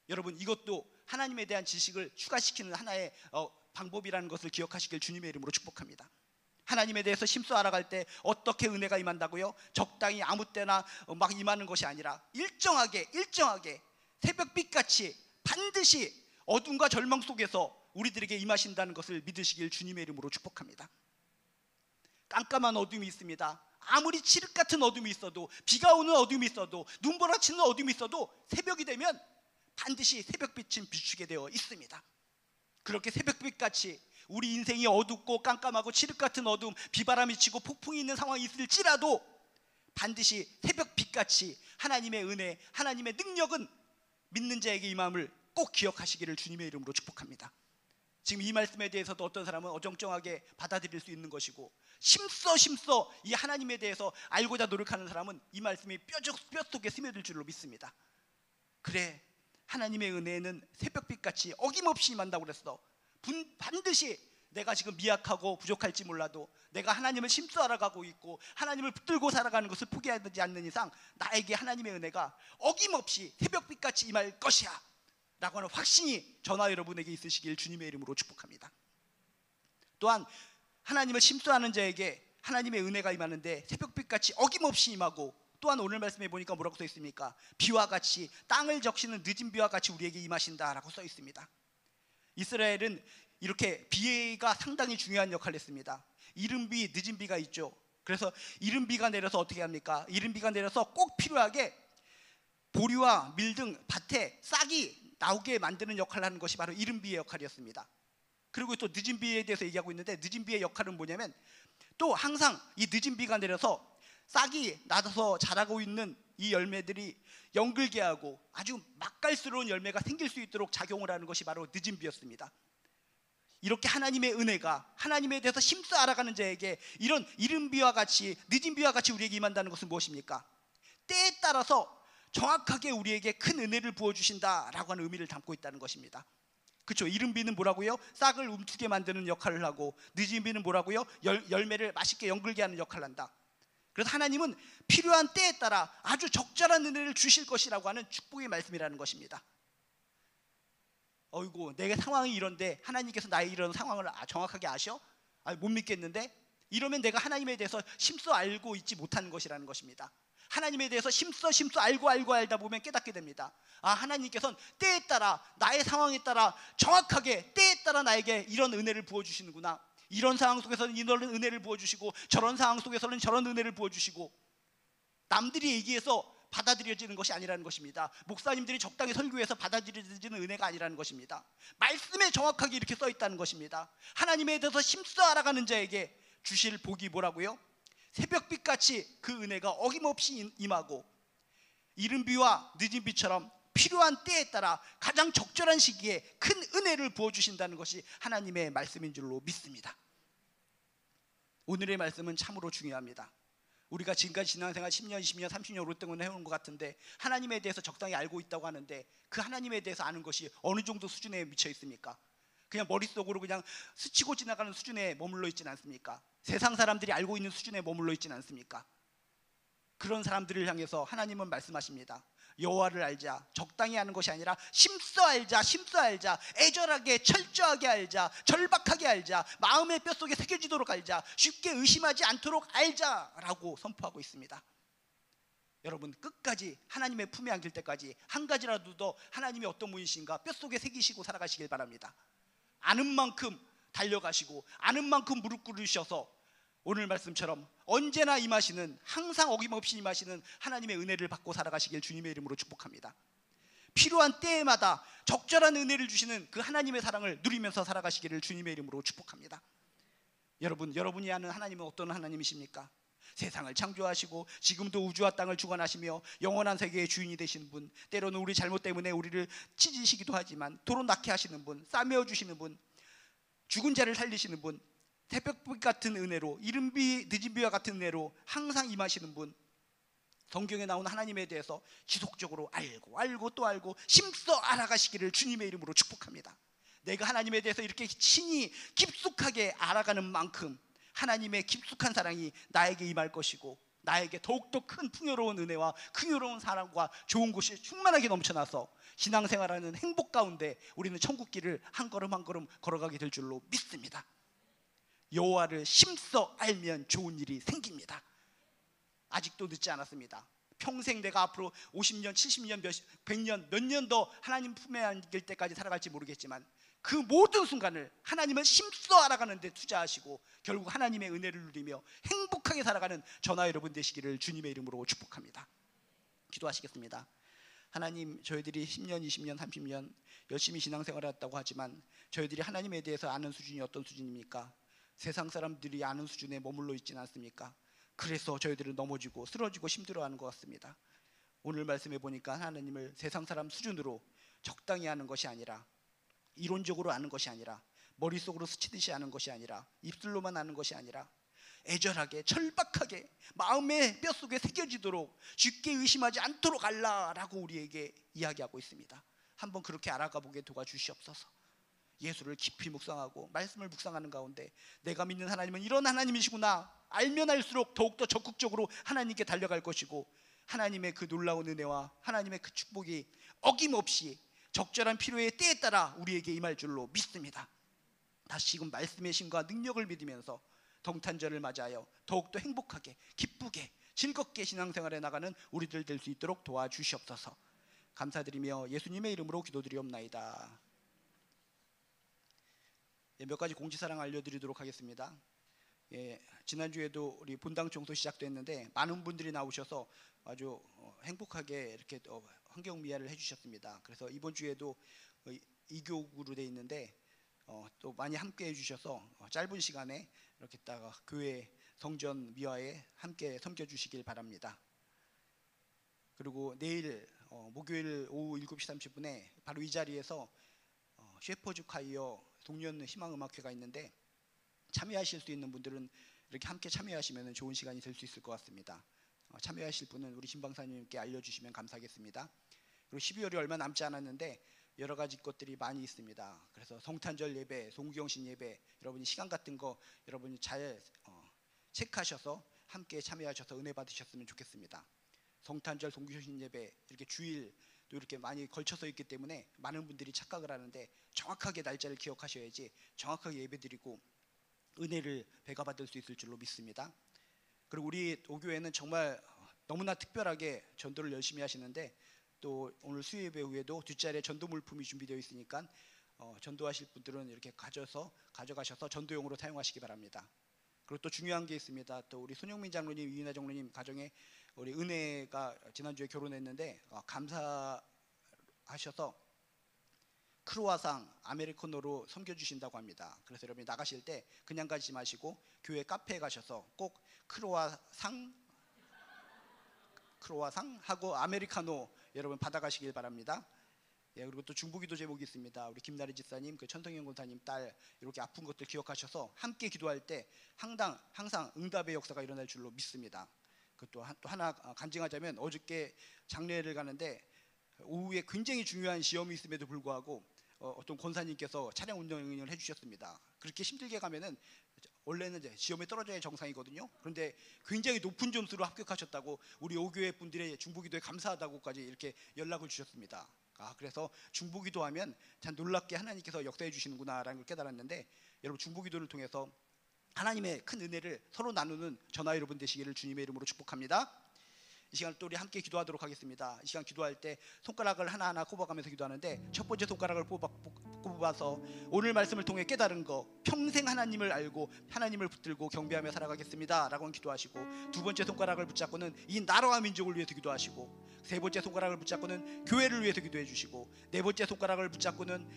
여러분, 이것도 하나님에 대한 지식을 추가시키는 하나의 방법이라는 것을 기억하시길 주님의 이름으로 축복합니다. 하나님에 대해서 심수 알아갈 때 어떻게 은혜가 임한다고요? 적당히 아무 때나 막 임하는 것이 아니라 일정하게 새벽빛같이 반드시 어둠과 절망 속에서 우리들에게 임하신다는 것을 믿으시길 주님의 이름으로 축복합니다. 깜깜한 어둠이 있습니다. 아무리 칠흑 같은 어둠이 있어도, 비가 오는 어둠이 있어도, 눈보라치는 어둠이 있어도 새벽이 되면 반드시 새벽빛은 비추게 되어 있습니다. 그렇게 새벽빛같이 우리 인생이 어둡고 깜깜하고 칠흑 같은 어둠, 비바람이 치고 폭풍이 있는 상황이 있을지라도 반드시 새벽빛같이 하나님의 은혜, 하나님의 능력은 믿는 자에게 임함을 꼭 기억하시기를 주님의 이름으로 축복합니다. 지금 이 말씀에 대해서도 어떤 사람은 어정쩡하게 받아들일 수 있는 것이고, 심써 이 하나님에 대해서 알고자 노력하는 사람은 이 말씀이 뼛속에 스며들 줄로 믿습니다. 그래, 하나님의 은혜는 새벽빛같이 어김없이 임한다고 그랬어. 반드시 내가 지금 미약하고 부족할지 몰라도 내가 하나님을 심수 알아가고 있고 하나님을 붙들고 살아가는 것을 포기하지 않는 이상 나에게 하나님의 은혜가 어김없이 새벽빛같이 임할 것이야 라고 하는 확신이 저나 여러분에게 있으시길 주님의 이름으로 축복합니다. 또한 하나님을 심수하는 자에게 하나님의 은혜가 임하는데 새벽빛같이 어김없이 임하고, 또한 오늘 말씀해 보니까 뭐라고 써 있습니까? 비와 같이, 땅을 적시는 늦은 비와 같이 우리에게 임하신다라고 써 있습니다. 이스라엘은 이렇게 비가 상당히 중요한 역할을 했습니다. 이른 비, 늦은 비가 있죠. 그래서 이른 비가 내려서 어떻게 합니까? 이른 비가 내려서 꼭 필요하게 보리와 밀 등 밭에 싹이 나오게 만드는 역할을 하는 것이 바로 이른 비의 역할이었습니다. 그리고 또 늦은 비에 대해서 얘기하고 있는데, 늦은 비의 역할은 뭐냐면 또 항상 이 늦은 비가 내려서 싹이 나서 자라고 있는 이 열매들이 연글게 하고 아주 맛깔스러운 열매가 생길 수 있도록 작용을 하는 것이 바로 늦은 비였습니다. 이렇게 하나님의 은혜가 하나님에 대해서 심수 알아가는 자에게 이런 이른 비와 같이, 늦은 비와 같이 우리에게 임한다는 것은 무엇입니까? 때에 따라서 정확하게 우리에게 큰 은혜를 부어주신다라고 하는 의미를 담고 있다는 것입니다. 그렇죠? 이른 비는 뭐라고요? 싹을 움트게 만드는 역할을 하고, 늦은 비는 뭐라고요? 열매를 맛있게 연글게 하는 역할을 한다. 그래서 하나님은 필요한 때에 따라 아주 적절한 은혜를 주실 것이라고 하는 축복의 말씀이라는 것입니다. 어이구, 내 상황이 이런데 하나님께서 나의 이런 상황을 정확하게 아셔? 못 믿겠는데? 이러면 내가 하나님에 대해서 심써 알고 있지 못하는 것이라는 것입니다. 하나님에 대해서 심써 알고 알다 보면 깨닫게 됩니다. 하나님께서는 때에 따라, 나의 상황에 따라 정확하게 때에 따라 나에게 이런 은혜를 부어주시는구나. 이런 상황 속에서는 이런 은혜를 부어주시고, 저런 상황 속에서는 저런 은혜를 부어주시고, 남들이 얘기해서 받아들여지는 것이 아니라는 것입니다. 목사님들이 적당히 설교해서 받아들여지는 은혜가 아니라는 것입니다. 말씀에 정확하게 이렇게 써 있다는 것입니다. 하나님에 대해서 심써 알아가는 자에게 주실 복이 뭐라고요? 새벽빛같이 그 은혜가 어김없이 임하고, 이른 비와 늦은 비처럼 필요한 때에 따라 가장 적절한 시기에 큰 은혜를 부어주신다는 것이 하나님의 말씀인 줄로 믿습니다. 오늘의 말씀은 참으로 중요합니다. 우리가 지금까지 신앙생활 10년, 20년, 30년 오랫동안 해온 것 같은데 하나님에 대해서 적당히 알고 있다고 하는데, 그 하나님에 대해서 아는 것이 어느 정도 수준에 미쳐 있습니까? 그냥 머릿속으로 그냥 스치고 지나가는 수준에 머물러 있지는 않습니까? 세상 사람들이 알고 있는 수준에 머물러 있지는 않습니까? 그런 사람들을 향해서 하나님은 말씀하십니다. 여호와를 알자. 적당히 아는 것이 아니라 심써 알자. 애절하게, 철저하게 알자. 절박하게 알자. 마음의 뼛속에 새겨지도록 알자. 쉽게 의심하지 않도록 알자라고 선포하고 있습니다. 여러분, 끝까지 하나님의 품에 안길 때까지 한 가지라도 더 하나님이 어떤 분이신가 뼛속에 새기시고 살아가시길 바랍니다. 아는 만큼 달려가시고, 아는 만큼 무릎 꿇으셔서 오늘 말씀처럼 언제나 임하시는, 항상 어김없이 임하시는 하나님의 은혜를 받고 살아가시길 주님의 이름으로 축복합니다. 필요한 때마다 적절한 은혜를 주시는 그 하나님의 사랑을 누리면서 살아가시기를 주님의 이름으로 축복합니다. 여러분, 여러분이 아는 하나님은 어떤 하나님이십니까? 세상을 창조하시고 지금도 우주와 땅을 주관하시며 영원한 세계의 주인이 되시는 분, 때로는 우리 잘못 때문에 우리를 찢으시기도 하지만 도로 낳게 하시는 분, 싸매어 주시는 분, 죽은 자를 살리시는 분, 새벽빛 같은 은혜로, 이른 비 늦은 비와 같은 은혜로 항상 임하시는 분, 성경에 나오는 하나님에 대해서 지속적으로 알고 또 알고 심써 알아가시기를 주님의 이름으로 축복합니다. 내가 하나님에 대해서 이렇게 친히 깊숙하게 알아가는 만큼 하나님의 깊숙한 사랑이 나에게 임할 것이고, 나에게 더욱더 큰 풍요로운 은혜와 풍요로운 사랑과 좋은 곳이 충만하게 넘쳐나서 신앙생활하는 행복 가운데 우리는 천국길을 한 걸음 한 걸음 걸어가게 될 줄로 믿습니다. 여호와를 심써 알면 좋은 일이 생깁니다. 아직도 늦지 않았습니다. 평생 내가 앞으로 50년, 70년, 100년, 몇 년 더 하나님 품에 안길 때까지 살아갈지 모르겠지만 그 모든 순간을 하나님을 심써 알아가는 데 투자하시고 결국 하나님의 은혜를 누리며 행복하게 살아가는 저나 여러분 되시기를 주님의 이름으로 축복합니다. 기도하시겠습니다. 하나님, 저희들이 10년, 20년, 30년 열심히 신앙생활을 했다고 하지만 저희들이 하나님에 대해서 아는 수준이 어떤 수준입니까? 세상 사람들이 아는 수준에 머물러 있지는 않습니까? 그래서 저희들은 넘어지고 쓰러지고 힘들어하는 것 같습니다. 오늘 말씀해 보니까 하나님을 세상 사람 수준으로 적당히 아는 것이 아니라, 이론적으로 아는 것이 아니라, 머릿속으로 스치듯이 아는 것이 아니라, 입술로만 아는 것이 아니라 애절하게 절박하게 마음의 뼛속에 새겨지도록 쉽게 의심하지 않도록 알라라고 우리에게 이야기하고 있습니다. 한번 그렇게 알아가 보게 도와주시옵소서. 예수를 깊이 묵상하고 말씀을 묵상하는 가운데 내가 믿는 하나님은 이런 하나님이시구나 알면 알수록 더욱더 적극적으로 하나님께 달려갈 것이고, 하나님의 그 놀라운 은혜와 하나님의 그 축복이 어김없이 적절한 필요의 때에 따라 우리에게 임할 줄로 믿습니다. 다시금 말씀의 신과 능력을 믿으면서 동탄절을 맞이하여 더욱더 행복하게, 기쁘게, 즐겁게 신앙생활에 나가는 우리들 될 수 있도록 도와주시옵소서. 감사드리며 예수님의 이름으로 기도드리옵나이다. 몇 가지 공지사항 알려드리도록 하겠습니다. 지난주에도 우리 본당 청소 시작됐는데 많은 분들이 나오셔서 아주 행복하게 이렇게 환경 미화를 해주셨습니다. 그래서 이번 주에도 이교구로 되어 있는데 또 많이 함께 해주셔서 짧은 시간에 이렇게 다가 교회 성전 미화에 함께 섬겨주시길 바랍니다. 그리고 내일 목요일 오후 7시 30분에 바로 이 자리에서 셰퍼즈 콰이어 동년 희망음악회가 있는데 참여하실 수 있는 분들은 이렇게 함께 참여하시면 좋은 시간이 될 수 있을 것 같습니다. 참여하실 분은 우리 신방사님께 알려주시면 감사하겠습니다. 그리고 12월이 얼마 남지 않았는데 여러 가지 것들이 많이 있습니다. 그래서 성탄절 예배, 송구경신 예배, 여러분이 시간 같은 거 여러분이 잘 체크하셔서 함께 참여하셔서 은혜 받으셨으면 좋겠습니다. 성탄절, 송구경신 예배 이렇게 주일 또 이렇게 많이 걸쳐서 있기 때문에 많은 분들이 착각을 하는데 정확하게 날짜를 기억하셔야지 정확하게 예배드리고 은혜를 배가받을 수 있을 줄로 믿습니다. 그리고 우리 오교회는 정말 너무나 특별하게 전도를 열심히 하시는데 또 오늘 수요예배 후에도 뒷자리에 전도 물품이 준비되어 있으니까 전도하실 분들은 이렇게 가져가셔서 전도용으로 사용하시기 바랍니다. 그리고 또 중요한 게 있습니다. 또 우리 손영민 장로님, 이윤아 장로님 가정에 우리 은혜가 지난주에 결혼했는데 감사하셔서 크로아상 아메리카노로 섬겨주신다고 합니다. 그래서 여러분이 나가실 때 그냥 가지 마시고 교회 카페에 가셔서 꼭 크로아상 하고 아메리카노 여러분 받아가시길 바랍니다. 그리고 또 중보기도 제목이 있습니다. 우리 김나리 집사님, 그 천성현 권사님 딸 이렇게 아픈 것들 기억하셔서 함께 기도할 때 항상 응답의 역사가 일어날 줄로 믿습니다. 또 하나 간증하자면 어저께 장례를 가는데 오후에 굉장히 중요한 시험이 있음에도 불구하고 어떤 권사님께서 차량 운전을 해주셨습니다. 그렇게 힘들게 가면은 원래는 이제 시험에 떨어져야 정상이거든요. 그런데 굉장히 높은 점수로 합격하셨다고 우리 오교회 분들의 중보기도에 감사하다고까지 이렇게 연락을 주셨습니다. 그래서 중보기도 하면 참 놀랍게 하나님께서 역사해 주시는구나라는 걸 깨달았는데, 여러분 중보기도를 통해서 하나님의 큰 은혜를 서로 나누는 저나 여러분 되시기를 주님의 이름으로 축복합니다. 이 시간 또 우리 함께 기도하도록 하겠습니다. 이 시간 기도할 때 손가락을 하나하나 꼽아가면서 기도하는데 첫 번째 손가락을 꼽아서 오늘 말씀을 통해 깨달은 거, 평생 하나님을 알고 하나님을 붙들고 경배하며 살아가겠습니다 라고 기도하시고, 두 번째 손가락을 붙잡고는 이 나라와 민족을 위해서 기도하시고, 세 번째 손가락을 붙잡고는 교회를 위해서 기도해 주시고, 네 번째 손가락을 붙잡고는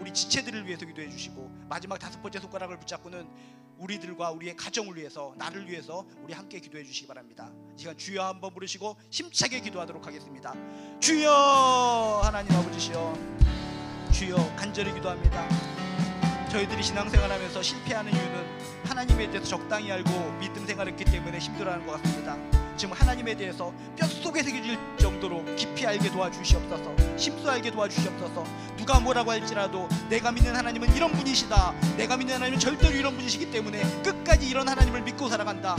우리 지체들을 위해서 기도해 주시고, 마지막 다섯 번째 손가락을 붙잡고는 우리들과 우리의 가정을 위해서, 나를 위해서 우리 함께 기도해 주시기 바랍니다. 이 시간 주여 한번 부르시고 힘차게 기도하도록 하겠습니다. 주여, 하나님 아버지시여, 주여 간절히 기도합니다. 저희들이 신앙생활하면서 실패하는 이유는 하나님에 대해서 적당히 알고 믿음 생활했기 때문에 힘들어하는 것 같습니다. 지금 하나님에 대해서 뼛속에 새겨질 정도로 깊이 알게 도와주시옵소서. 심수 알게 도와주시옵소서. 누가 뭐라고 할지라도 내가 믿는 하나님은 이런 분이시다, 내가 믿는 하나님은 절대로 이런 분이시기 때문에 끝까지 이런 하나님을 믿고 살아간다.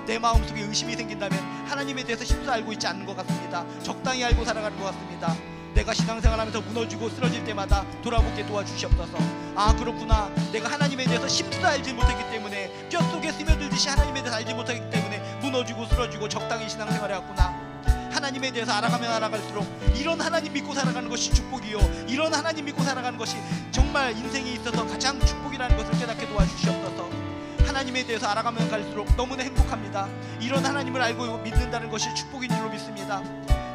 내 마음속에 의심이 생긴다면 하나님에 대해서 심수 알고 있지 않는 것 같습니다. 적당히 알고 살아가는 것 같습니다. 내가 신앙생활하면서 무너지고 쓰러질 때마다 돌아보게 도와주시옵소서. 아, 그렇구나, 내가 하나님에 대해서 심수 알지 못했기 때문에, 뼛속에 스며들듯이 하나님에 대해서 알지 못하기 때문에 무너지고 쓰러지고 적당히 신앙생활 해왔구나. 하나님에 대해서 알아가면 알아갈수록 이런 하나님 믿고 살아가는 것이 축복이요, 이런 하나님 믿고 살아가는 것이 정말 인생에 있어서 가장 축복이라는 것을 깨닫게 도와주시옵소서. 하나님에 대해서 알아가면 갈수록 너무나 행복합니다. 이런 하나님을 알고 믿는다는 것이 축복인 줄로 믿습니다.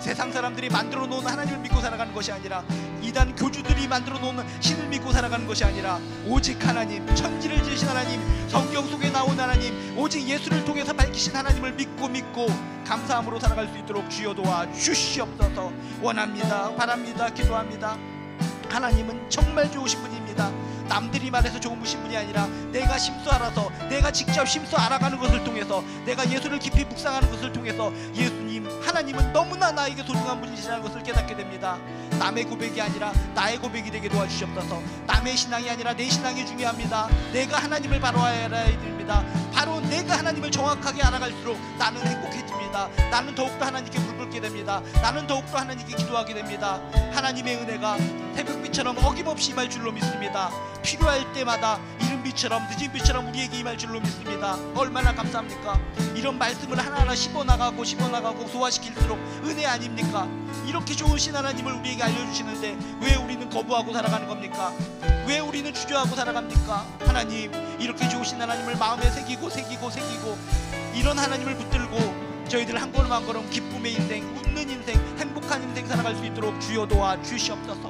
세상 사람들이 만들어 놓은 하나님을 믿고 살아가는 것이 아니라, 이단 교주들이 만들어 놓은 신을 믿고 살아가는 것이 아니라, 오직 하나님, 천지를 지으신 하나님, 성경 속에 나온 하나님, 오직 예수를 통해서 밝히신 하나님을 믿고 감사함으로 살아갈 수 있도록 주여 도와 주시옵소서. 원합니다, 바랍니다, 기도합니다. 하나님은 정말 좋으신 분입니다. 남들이 말해서 좋은 분이 아니라 내가 심수 알아서, 내가 직접 심수 알아가는 것을 통해서, 내가 예수를 깊이 묵상하는 것을 통해서 예수님, 하나님은 너무나 나에게 소중한 분이시라는 것을 깨닫게 됩니다. 남의 고백이 아니라 나의 고백이 되게 도와주시옵소서. 남의 신앙이 아니라 내 신앙이 중요합니다. 내가 하나님을 바로 알아야 됩니다. 바로 내가 하나님을 정확하게 알아갈수록 나는 행복해집니다. 나는 더욱더 하나님께 물들게 됩니다. 나는 더욱더 하나님께 기도하게 됩니다. 하나님의 은혜가 새벽비처럼 어김없이 임할 줄로 믿습니다. 필요할 때마다 이른비처럼 늦은비처럼 우리에게 임할 줄로 믿습니다. 얼마나 감사합니까? 이런 말씀을 하나하나 씹어나가고 소화시킬수록 은혜 아닙니까? 이렇게 좋으신 하나님을 우리에게 알려주시는데 왜 우리는 거부하고 살아가는 겁니까? 왜 우리는 주저하고 살아갑니까? 하나님, 이렇게 좋으신 하나님을 마음에 새기고 이런 하나님을 붙들고 저희들 한 걸음 한 걸음 기쁨의 인생, 웃는 인생, 행복한 인생 살아갈 수 있도록 주여 도와 주시옵소서.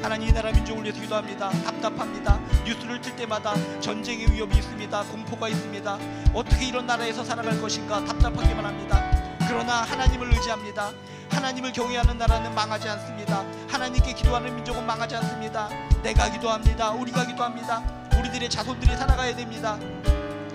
하나님, 이 나라 민족을 위해서 기도합니다. 답답합니다. 뉴스를 틀 때마다 전쟁의 위협이 있습니다. 공포가 있습니다. 어떻게 이런 나라에서 살아갈 것인가 답답하기만 합니다. 그러나 하나님을 의지합니다. 하나님을 경외하는 나라는 망하지 않습니다. 하나님께 기도하는 민족은 망하지 않습니다. 내가 기도합니다. 우리가 기도합니다. 우리들의 자손들이 살아가야 됩니다.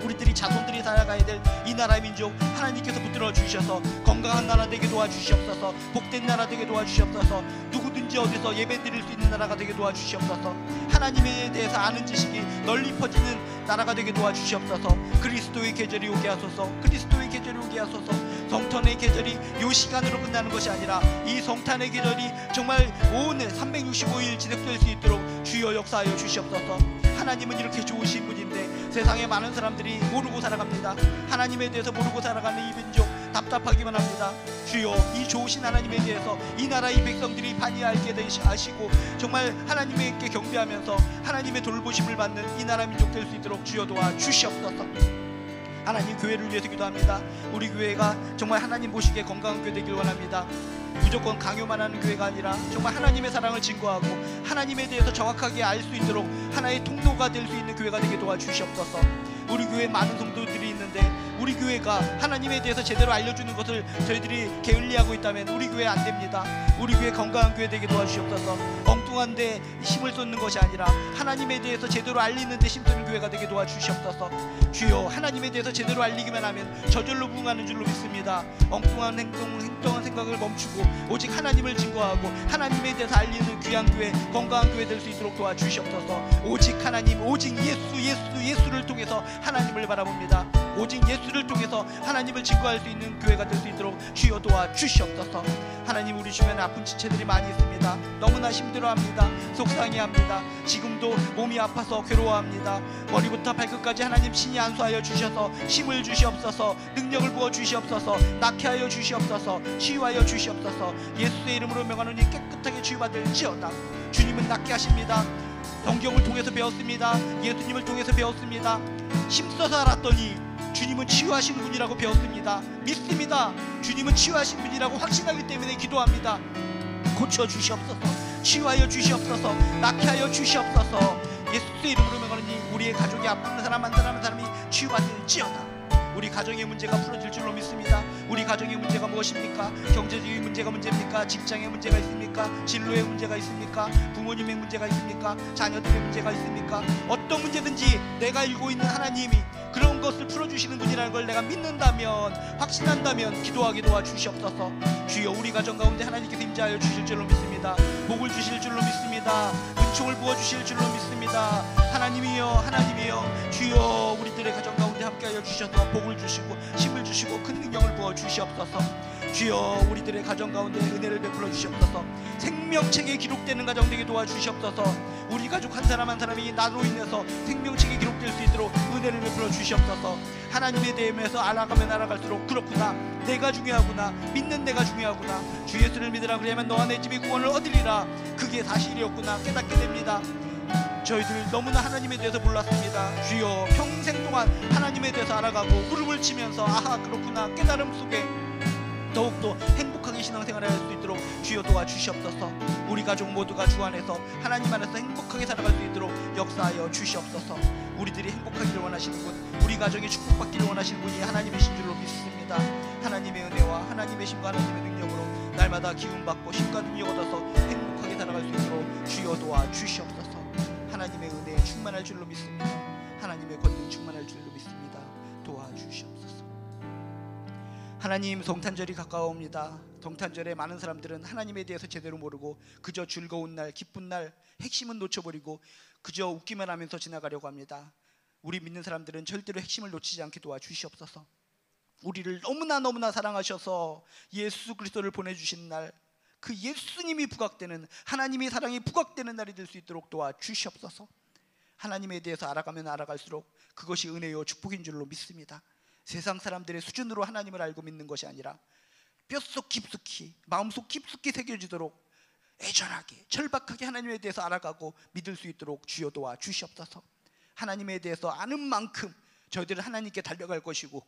우리들이 자손들이 살아가야 될 이 나라의 민족, 하나님께서 붙들어 주셔서 건강한 나라 되게 도와주시옵소서. 복된 나라 되게 도와주시옵소서. 누구든지 어디서 예배 드릴 수 있는 나라가 되게 도와주시옵소서. 하나님에 대해서 아는 지식이 널리 퍼지는 나라가 되게 도와주시옵소서. 그리스도의 계절이 오게 하소서. 그리스도의 계절이 오게 하소서. 성탄의 계절이 요 시간으로 끝나는 것이 아니라 이 성탄의 계절이 정말 온 365일 지속될 수 있도록 주여 역사하여 주시옵소서. 하나님은 이렇게 좋으신 분인데 세상에 많은 사람들이 모르고 살아갑니다. 하나님에 대해서 모르고 살아가는 이 민족 답답하기만 합니다. 주여, 이 좋으신 하나님에 대해서 이 나라의 백성들이 많이 알게 하시고 정말 하나님께 경배하면서 하나님의 돌보심을 받는 이 나라 민족 될 수 있도록 주여 도와 주시옵소서. 하나님, 교회를 위해서 기도합니다. 우리 교회가 정말 하나님 보시기에 건강한 교회 되길 원합니다. 무조건 강요만 하는 교회가 아니라 정말 하나님의 사랑을 증거하고 하나님에 대해서 정확하게 알 수 있도록 하나의 통로가 될 수 있는 교회가 되게 도와주시옵소서. 우리 교회에 많은 성도들이 있는데 우리 교회가 하나님에 대해서 제대로 알려주는 것을 저희들이 게을리하고 있다면 우리 교회 안 됩니다. 우리 교회 건강한 교회 되게 도와주시옵소서. 엉뚱한 데 힘을 쏟는 것이 아니라 하나님에 대해서 제대로 알리는 데 힘쓰는 교회가 되게 도와주시옵소서. 주여, 하나님에 대해서 제대로 알리기만 하면 저절로 부응하는 줄로 믿습니다. 엉뚱한 행동한 생각을 멈추고 오직 하나님을 증거하고 하나님에 대해서 알리는 귀한 교회, 건강한 교회 될 수 있도록 도와주시옵소서. 오직 하나님, 오직 예수를 통해서 하나님을 바라봅니다. 오직 예수를 통해서 하나님을 증거할 수 있는 교회가 될 수 있도록 주여 도와주시옵소서. 하나님, 우리 주변에 아픈 지체들이 많이 있습니다. 너무나 힘들어합니다. 속상해합니다. 지금도 몸이 아파서 괴로워합니다. 머리부터 발끝까지 하나님 신이 안수하여 주셔서 힘을 주시옵소서. 능력을 부어 주시옵소서. 낫게 하여 주시옵소서. 치유하여 주시옵소서. 예수의 이름으로 명하노니 깨끗하게 치유받을지어다. 주님은 낫게 하십니다. 성경을 통해서 배웠습니다. 예수님을 통해서 배웠습니다. 힘써서 알았더니 주님은 치유하신 분이라고 배웠습니다. 믿습니다. 주님은 치유하신 분이라고 확신하기 때문에 기도합니다. 고쳐 주시옵소서. 치유하여 주시옵소서. 낫게 하여 주시옵소서. 예수의 이름으로 명하노니 우리의 가족이 아픈 사람 한 사람이 치유받을지어다. 우리 가정의 문제가 풀어질 줄로 믿습니다. 우리 가정의 문제가 무엇입니까? 경제적인 문제가 문제입니까? 직장의 문제가 있습니까? 진로의 문제가 있습니까? 부모님의 문제가 있습니까? 자녀들의 문제가 있습니까? 어떤 문제든지 내가 알고 있는 하나님이 그런 것을 풀어주시는 분이라는 걸 내가 믿는다면, 확신한다면 기도하게 도와주시옵소서. 주여, 우리 가정 가운데 하나님께서 임재하여 주실 줄로 믿습니다. 복을 주실 줄로 믿습니다. 은총을 부어주실 줄로 믿습니다. 하나님이여, 하나님이여, 주여, 우리들의 가정 가운데 함께하여 주셔서 복을 주시고 힘을 주시고 큰 능력을 부어주시옵소서. 주여, 우리들의 가정 가운데 은혜를 베풀어 주시옵소서. 생명책에 기록되는 가정 되게 도와주시옵소서. 우리 가족 한 사람 한 사람이 나로 인해서 생명책에 기록될 수 있도록 은혜를 베풀어 주시옵소서. 하나님에 대해서 알아가면 알아갈수록 그렇구나, 내가 중요하구나, 믿는 내가 중요하구나, 주 예수를 믿으라 그래야만 너와 내 집이 구원을 얻으리라, 그게 사실이었구나 깨닫게 됩니다. 저희들 너무나 하나님에 대해서 몰랐습니다. 주여, 평생 동안 하나님에 대해서 알아가고 무릎을 치면서 아하 그렇구나 깨달음 속에 더욱더 행복하게 신앙생활을 할 수 있도록 주여 도와주시옵소서. 우리 가족 모두가 주 안에서, 하나님 안에서 행복하게 살아갈 수 있도록 역사하여 주시옵소서. 우리들이 행복하기를 원하시는 분, 우리 가정이 축복받기를 원하시는 분이 하나님이신 줄로 믿습니다. 하나님의 은혜와 하나님의 힘과 하나님의 능력으로 날마다 기운받고 힘과 능력 얻어서 행복하게 살아갈 수 있도록 주여 도와주시옵소서. 하나님의 은혜에 충만할 줄로 믿습니다. 하나님의 권능 충만할 줄로 믿습니다. 도와주시옵소서. 하나님, 성탄절이 가까워옵니다. 성탄절에 많은 사람들은 하나님에 대해서 제대로 모르고 그저 즐거운 날, 기쁜 날, 핵심은 놓쳐버리고 그저 웃기만 하면서 지나가려고 합니다. 우리 믿는 사람들은 절대로 핵심을 놓치지 않게 도와주시옵소서. 우리를 너무나 사랑하셔서 예수 그리스도를 보내주신 날, 그 예수님이 부각되는, 하나님의 사랑이 부각되는 날이 될 수 있도록 도와주시옵소서. 하나님에 대해서 알아가면 알아갈수록 그것이 은혜요 축복인 줄로 믿습니다. 세상 사람들의 수준으로 하나님을 알고 믿는 것이 아니라 뼛속 깊숙이, 마음속 깊숙이 새겨지도록 애절하게, 절박하게 하나님에 대해서 알아가고 믿을 수 있도록 주여 도와주시옵소서. 하나님에 대해서 아는 만큼 저희들은 하나님께 달려갈 것이고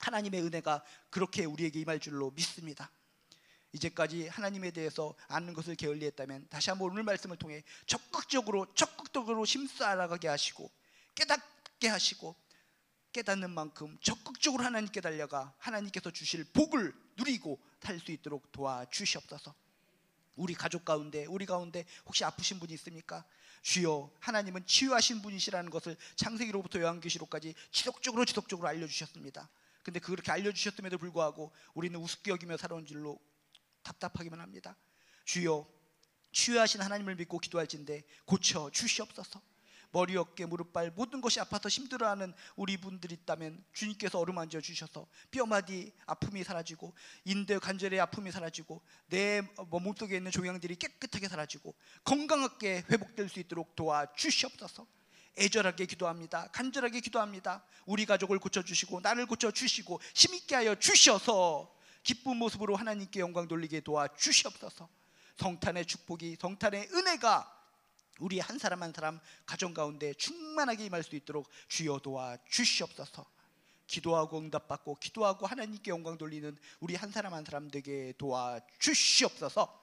하나님의 은혜가 그렇게 우리에게 임할 줄로 믿습니다. 이제까지 하나님에 대해서 아는 것을 게을리했다면 다시 한번 오늘 말씀을 통해 적극적으로 힘써 알아가게 하시고 깨닫게 하시고 깨닫는 만큼 적극적으로 하나님께 달려가 하나님께서 주실 복을 누리고 살 수 있도록 도와주시옵소서. 우리 가족 가운데, 우리 가운데 혹시 아프신 분이 있습니까? 주여, 하나님은 치유하신 분이시라는 것을 창세기로부터 요한계시록까지 지속적으로 알려주셨습니다. 근데 그렇게 알려주셨음에도 불구하고 우리는 우습게 여기며 살아온 줄로 답답하기만 합니다. 주여, 치유하신 하나님을 믿고 기도할진대 고쳐 주시옵소서. 머리, 어깨, 무릎, 발 모든 것이 아파서 힘들어하는 우리 분들이 있다면 주님께서 어루만져 주셔서 뼈마디 아픔이 사라지고 인대 관절의 아픔이 사라지고 내 몸속에 있는 종양들이 깨끗하게 사라지고 건강하게 회복될 수 있도록 도와주시옵소서. 애절하게 기도합니다. 간절하게 기도합니다. 우리 가족을 고쳐주시고 나를 고쳐주시고 힘있게 하여 주셔서 기쁜 모습으로 하나님께 영광 돌리게 도와주시옵소서. 성탄의 축복이, 성탄의 은혜가 우리 한 사람 한 사람 가정 가운데 충만하게 임할 수 있도록 주여 도와주시옵소서. 기도하고 응답받고 기도하고 하나님께 영광 돌리는 우리 한 사람 한 사람 되게 도와주시옵소서.